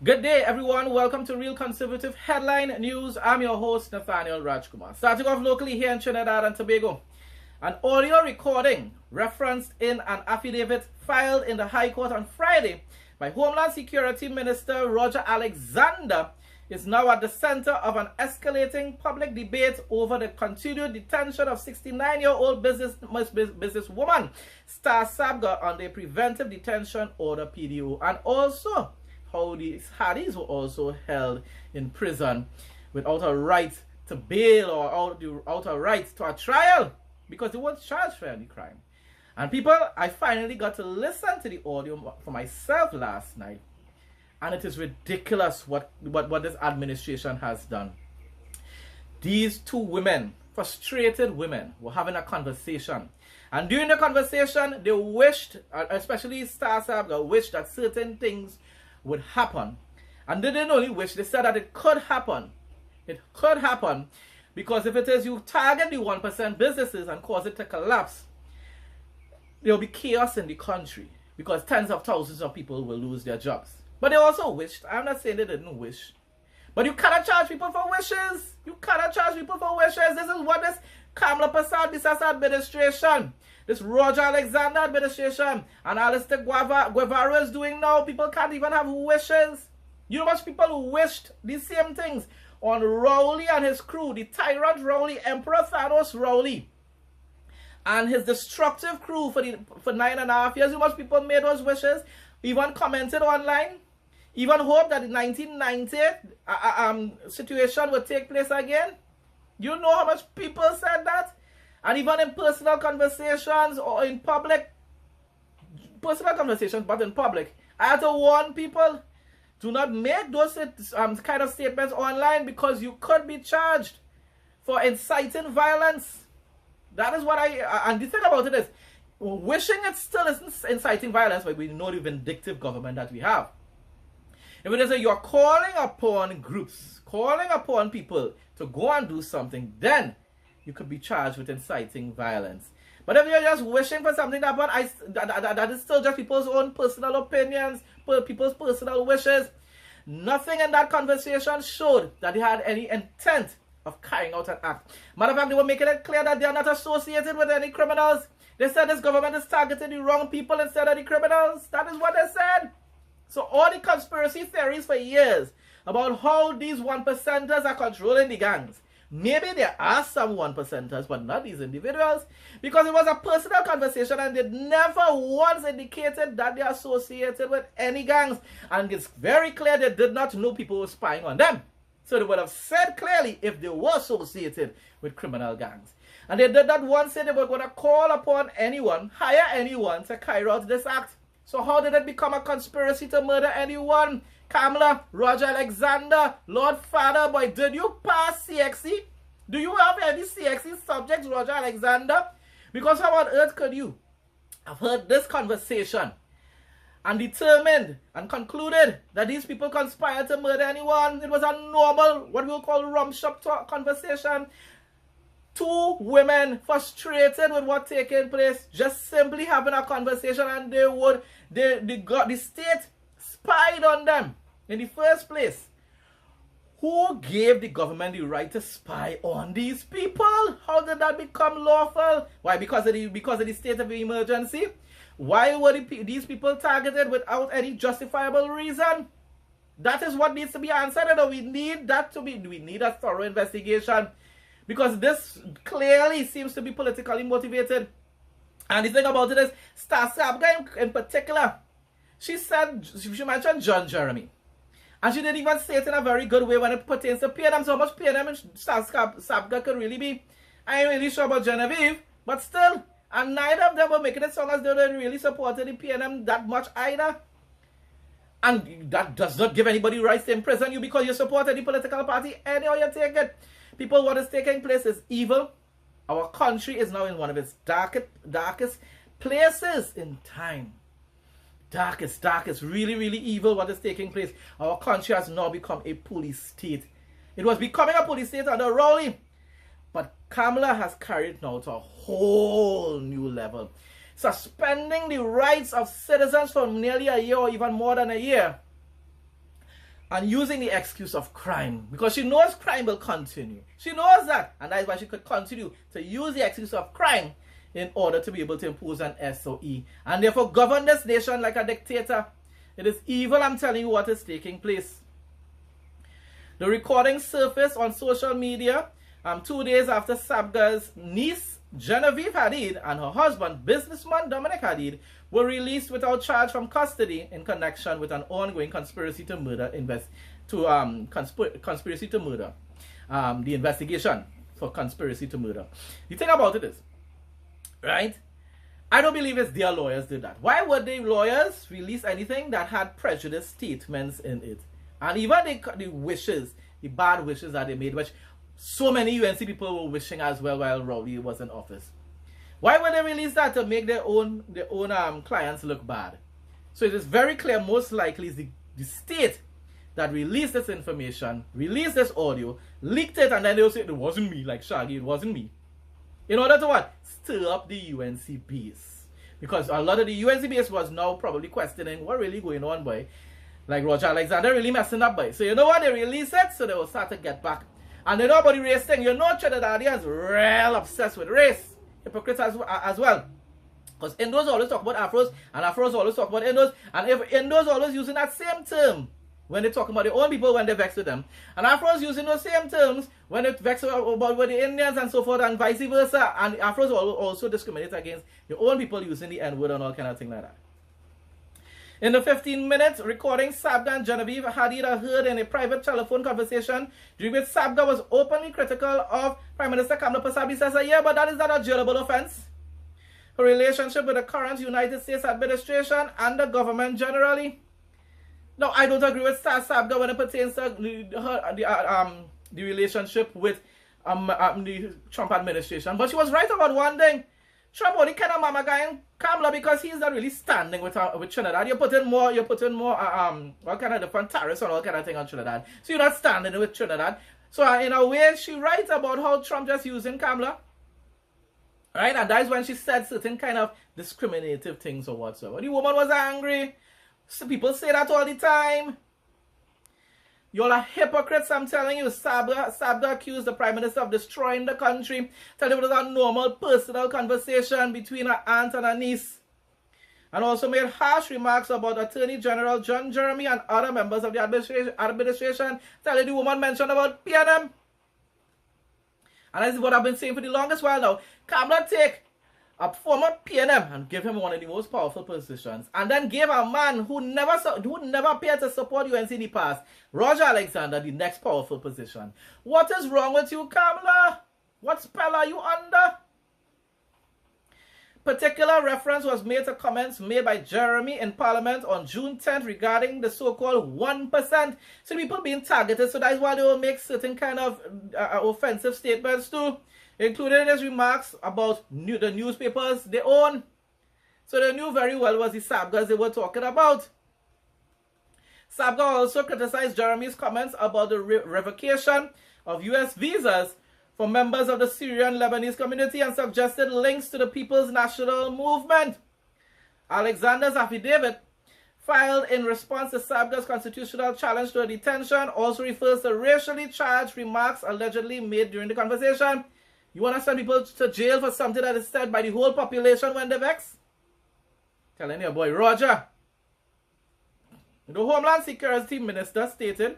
Good day, everyone. Welcome to Real Conservative Headline News. I'm your host, Nathaniel Rajkumar. Starting off locally here in Trinidad and Tobago. An audio recording referenced in an affidavit filed in the High Court on Friday by Homeland Security Minister Roger Alexander is now at the center of an escalating public debate over the continued detention of 69-year-old businesswoman Star Sabga under a preventive detention order (PDO), and also how these Haddies were also held in prison without a right to bail or without a right to a trial because they weren't charged for any crime. And people, I finally got to listen to the audio for myself last night, and it is ridiculous what this administration has done. These two women, frustrated women, were having a conversation, and during the conversation they wished, especially Star Sabga, wished that certain things would happen. And they didn't only wish, they said that it could happen. It could happen because if it is you target the 1% businesses and cause it to collapse, there will be chaos in the country because tens of thousands of people will lose their jobs. But they also wished, I'm not saying they didn't wish, but you cannot charge people for wishes. You cannot charge people for wishes. This is what this Kamala Persad administration, this Roger Alexander administration, and Alistair Guevara is doing now. People can't even have wishes. You know how much people who wished these same things on Rowley and his crew, the tyrant Rowley, Emperor Thanos Rowley, and his destructive crew for 9.5 years. You know how much people made those wishes, even commented online, even hoped that the 1990 situation would take place again. You know how much people said that? And even in personal conversations or in public, personal conversations, but in public, I had to warn people, do not make those kind of statements online because you could be charged for inciting violence. That is what and the thing about it is, wishing it still isn't inciting violence, but we know the vindictive government that we have. If it is that you're calling upon groups, calling upon people to go and do something, then you could be charged with inciting violence. But if you're just wishing for something that is still just people's own personal opinions, people's personal wishes, nothing in that conversation showed that they had any intent of carrying out an act. Matter of fact, they were making it clear that they are not associated with any criminals. They said this government is targeting the wrong people instead of the criminals. That is what they said. So all the conspiracy theories for years about how these 1%ers are controlling the gangs, maybe there are some 1%ers, but not these individuals, because it was a personal conversation and they never once indicated that they are associated with any gangs. And it's very clear they did not know people were spying on them. So they would have said clearly if they were associated with criminal gangs. And they did not once say they were going to call upon anyone, hire anyone to carry out this act. So how did it become a conspiracy to murder anyone? Kamala, Roger Alexander, Lord Father, boy, did you pass CXC? Do you have any CXC subjects, Roger Alexander? Because how on earth could you have heard this conversation and determined and concluded that these people conspired to murder anyone? It was a normal, what we will call rum shop talk conversation. Two women frustrated with what taking place, just simply having a conversation, and the state spied on them in the first place. Who gave the government the right to spy on these people? How did that become lawful? Why? Because of the state of emergency? Why were these people targeted without any justifiable reason? That is what needs to be answered, and we need a thorough investigation. Because this clearly seems to be politically motivated. And the thing about it is, Star Sabga in particular, she mentioned John Jeremy. And she didn't even say it in a very good way when it pertains to PNM. So how much PNM Star Sabga could really be, I ain't really sure about Genevieve, but still. And neither of them were making it sound as though they really supported the PNM that much either. And that does not give anybody rights to imprison you because you support any political party. Anyhow you take it. People, what is taking place is evil. Our country is now in one of its darkest places in time. Darkest, really, really evil what is taking place. Our country has now become a police state. It was becoming a police state under Rowley. But Kamala has carried it now to a whole new level. Suspending the rights of citizens for nearly a year or even more than a year. and using the excuse of crime, because she knows crime will continue. She knows that, and that is why she could continue to use the excuse of crime in order to be able to impose an SOE and therefore govern this nation like a dictator. It is evil, I'm telling you, what is taking place. The recording surfaced on social media 2 days after Sabga's niece, Genevieve Hadid, and her husband, businessman Dominic Hadid, were released without charge from custody in connection with an ongoing conspiracy to murder conspiracy to murder. The investigation for conspiracy to murder. The thing about it is, right? I don't believe it's their lawyers did that. Why would the lawyers release anything that had prejudice statements in it? And even the wishes, the bad wishes that they made, which so many UNC people were wishing as well while Rowley was in office. Why would they release that? To make their own clients look bad. So it is very clear, most likely is the state that released this information, released this audio, leaked it, and then they'll say it wasn't me, like Shaggy, it wasn't me. In order to what? Stir up the UNC base. Because a lot of the UNC base was now probably questioning what really going on, boy. Like Roger Alexander really messing up, boy. So you know what? They release it, so they will start to get back. And they know about the race thing. You know Trinidadians real obsessed with race. Hypocrites as well. Because Indos always talk about Afros, and Afros always talk about Indos. And if Indos always using that same term when they talk about their own people when they vex with them. And Afros using those same terms when they vex about with the Indians and so forth, and vice versa. And Afros also discriminate against their own people using the N-word and all kind of thing like that. In the 15-minute recording, Sabga and Genevieve Hadid are heard in a private telephone conversation during which Sabga was openly critical of Prime Minister Kamla Persad. He says, yeah, but that is not a jailable offense. Her relationship with the current United States administration and the government generally. Now, I don't agree with Sabga when it pertains to the relationship with the Trump administration. But she was right about one thing. Trump only kind of mama guy in Kamla because he's not really standing with Trinidad. You're putting more all kind of different tariffs and all kind of thing on Trinidad. So you're not standing with Trinidad. So in a way, she writes about how Trump just using Kamla. Right? And that's when she said certain kind of discriminative things or whatsoever. The woman was angry. So people say that all the time. You're a hypocrites, I'm telling you. Sabga accused the Prime Minister of destroying the country. Tell him it was a normal personal conversation between her aunt and her niece. And also made harsh remarks about Attorney General John Jeremy and other members of the administration. Telling the woman mentioned about PNM. And this is what I've been saying for the longest while now. Kamla take a former PNM and give him one of the most powerful positions, and then gave a man who never appeared to support UNC in the past, Roger Alexander, the next powerful position. What is wrong with you, Kamla? What spell are you under? Particular reference was made to comments made by Jeremy in Parliament on June 10th regarding the so-called 1%. So people being targeted, so that's why they will make certain kind of offensive statements too, including his remarks about the newspapers they own. So they knew very well what the Sabgas they were talking about. Sabga also criticized Jeremy's comments about the revocation of U.S. visas for members of the Syrian Lebanese community and suggested links to the People's National Movement. Alexander's affidavit, filed in response to Sabga's constitutional challenge to a detention, also refers to racially charged remarks allegedly made during the conversation. You want to send people to jail for something that is said by the whole population when they vex? Telling your boy Roger. The Homeland Security Minister stated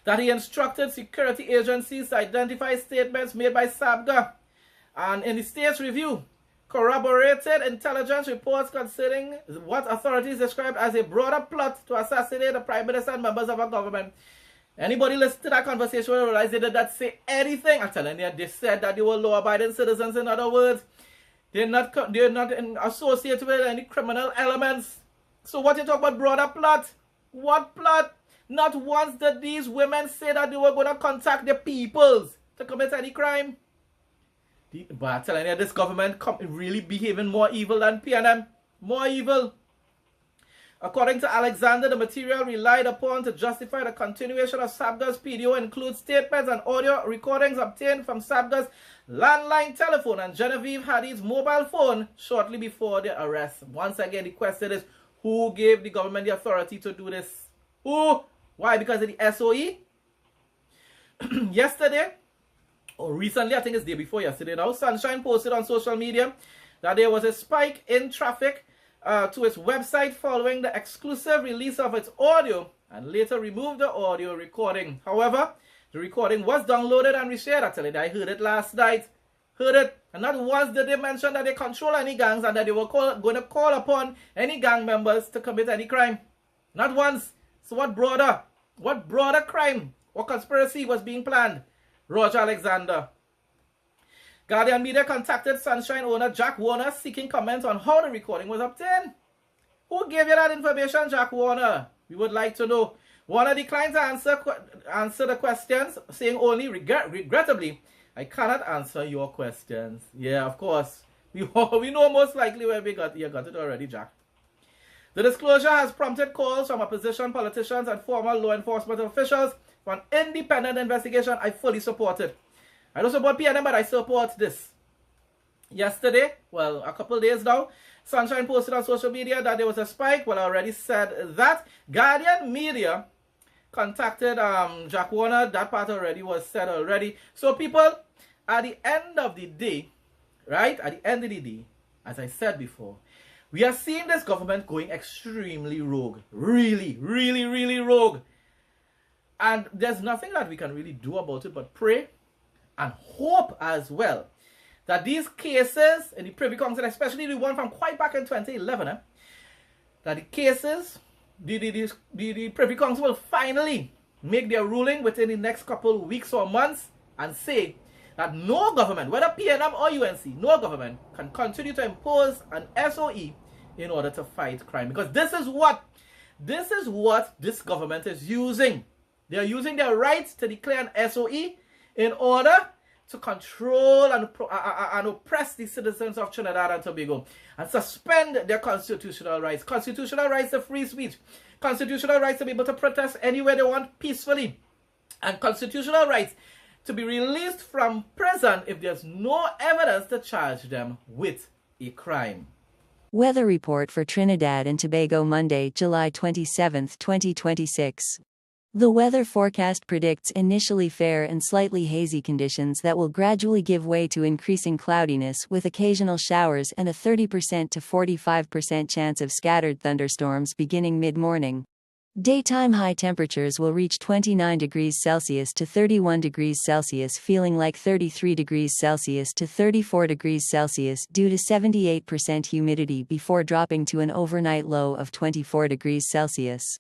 that he instructed security agencies to identify statements made by Sabga, and in the state's review, corroborated intelligence reports concerning what authorities described as a broader plot to assassinate the Prime Minister and members of our government. Anybody listen to that conversation will realize they did not say anything. I'm telling you, they said that they were law-abiding citizens. In other words, they're not associated with any criminal elements. So what you talk about broader plot? What plot? Not once did these women say that they were going to contact the peoples to commit any crime. But I'm telling you, this government really behaving more evil than PNM. More evil. According to Alexander, the material relied upon to justify the continuation of Sabga's PDO includes statements and audio recordings obtained from Sabga's landline telephone and Genevieve Hadid's mobile phone shortly before the arrest. Once again, the question is, who gave the government the authority to do this? Who? Why? Because of the SOE. Yesterday, or recently, I think it's the day before yesterday now, Sunshine posted on social media that there was a spike in traffic to its website following the exclusive release of its audio, and later removed the audio recording. However, the recording was downloaded and reshared. I tell you, I heard it last night. Heard it. And not once did they mention that they control any gangs and that they were going to call upon any gang members to commit any crime. Not once. So what broader crime or conspiracy was being planned? Roger Alexander. Guardian Media contacted Sunshine owner Jack Warner seeking comments on how the recording was obtained. Who gave you that information, Jack Warner? We would like to know. Warner declined to answer the questions, saying only regrettably, I cannot answer your questions. Yeah, of course. We know most likely where you got it already, Jack. The disclosure has prompted calls from opposition politicians and former law enforcement officials for an independent investigation. I fully support it. I don't support PNM, but I support this. Yesterday, well, a couple days now, Sunshine posted on social media that there was a spike. Well, I already said that. Guardian Media contacted Jack Warner. That part already was said already. So people, at the end of the day, right? At the end of the day, as I said before, we are seeing this government going extremely rogue. Really, really, really rogue. And there's nothing that we can really do about it but pray and hope as well that these cases in the Privy Council, especially the one from quite back in 2011, that the cases, the Privy Council will finally make their ruling within the next couple weeks or months and say that no government, whether PNM or UNC, no government can continue to impose an SOE in order to fight crime. Because this is what this government is using. They are using their rights to declare an SOE in order to control and oppress the citizens of Trinidad and Tobago and suspend their constitutional rights. Constitutional rights to free speech. Constitutional rights to be able to protest anywhere they want peacefully. And constitutional rights to be released from prison if there's no evidence to charge them with a crime. Weather report for Trinidad and Tobago Monday, July 27, 2026. The weather forecast predicts initially fair and slightly hazy conditions that will gradually give way to increasing cloudiness with occasional showers and a 30% to 45% chance of scattered thunderstorms beginning mid-morning. Daytime high temperatures will reach 29 degrees Celsius to 31 degrees Celsius, feeling like 33 degrees Celsius to 34 degrees Celsius due to 78% humidity before dropping to an overnight low of 24 degrees Celsius.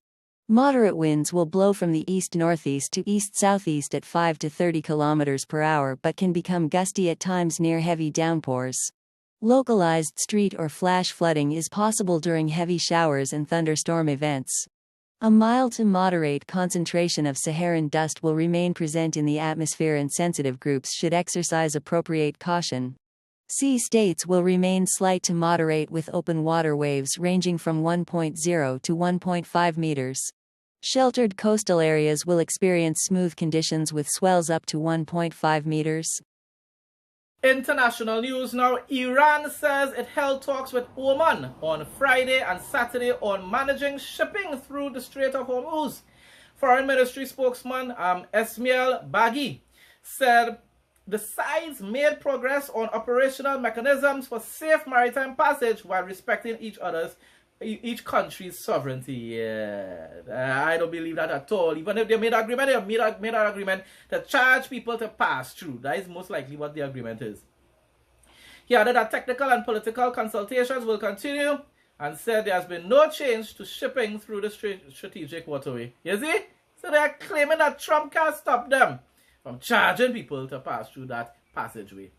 Moderate winds will blow from the east-northeast to east-southeast at 5 to 30 km per hour but can become gusty at times near heavy downpours. Localized street or flash flooding is possible during heavy showers and thunderstorm events. A mild to moderate concentration of Saharan dust will remain present in the atmosphere and sensitive groups should exercise appropriate caution. Sea states will remain slight to moderate with open water waves ranging from 1.0 to 1.5 meters. Sheltered coastal areas will experience smooth conditions with swells up to 1.5 meters. International news now. Iran says it held talks with Oman on Friday and Saturday on managing shipping through the Strait of Hormuz. Foreign Ministry spokesman Esmail Baghi said the sides made progress on operational mechanisms for safe maritime passage while respecting each country's sovereignty. Yeah, I don't believe that at all. Even if they made an agreement, they made an agreement to charge people to pass through. That is most likely what the agreement is. He added that technical and political consultations will continue and said there has been no change to shipping through the strategic waterway. You see? So they are claiming that Trump can't stop them from charging people to pass through that passageway.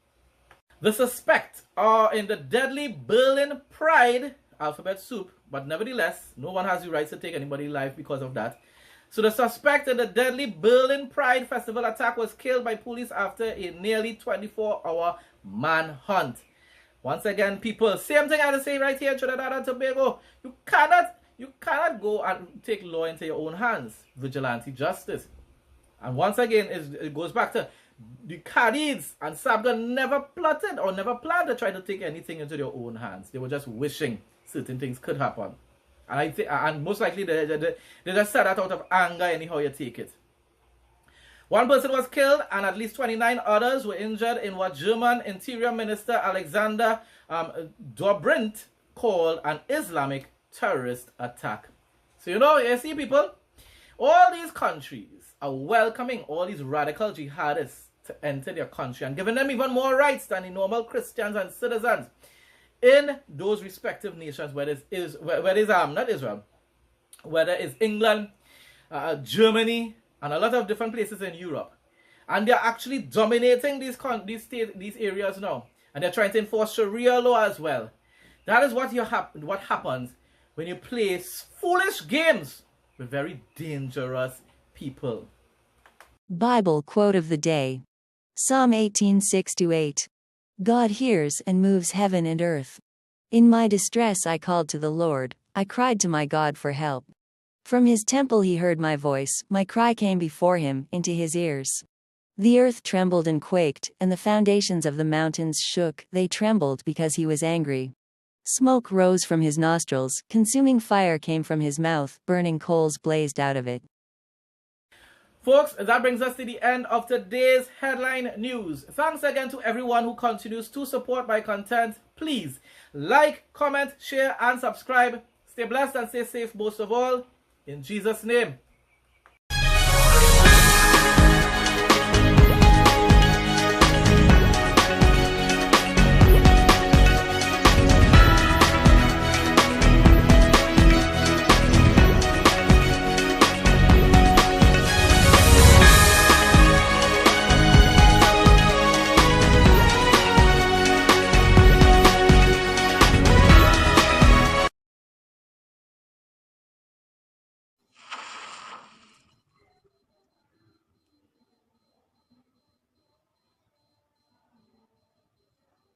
The suspects are in the deadly Berlin Pride alphabet soup, but nevertheless, no one has the right to take anybody's life because of that. So the suspect in the deadly Berlin Pride Festival attack was killed by police after a nearly 24-hour manhunt. Once again, people, same thing I had to say right here in Trinidad and Tobago. You cannot go and take law into your own hands. Vigilante justice. And once again, it goes back to the Cadids and Sabga never plotted or never planned to try to take anything into their own hands. They were just wishing certain things could happen. And I think, and most likely they just said that out of anger, anyhow you take it. One person was killed and at least 29 others were injured in what German Interior Minister Alexander Dobrindt called an Islamic terrorist attack. So you see people, all these countries are welcoming all these radical jihadists to enter their country and giving them even more rights than the normal Christians and citizens in those respective nations, whether it's not Israel, whether it's England, Germany, and a lot of different places in Europe. And they're actually dominating these areas now. And they're trying to enforce Sharia law as well. That is what happens when you play foolish games with very dangerous people. Bible quote of the day. Psalm 18:6-8. God hears and moves heaven and earth. In my distress I called to the Lord, I cried to my God for help. From his temple he heard my voice, my cry came before him, into his ears. The earth trembled and quaked, and the foundations of the mountains shook, they trembled because he was angry. Smoke rose from his nostrils, consuming fire came from his mouth, burning coals blazed out of it. Folks, that brings us to the end of today's headline news. Thanks again to everyone who continues to support my content. Please like, comment, share, and subscribe. Stay blessed and stay safe most of all. In Jesus' name.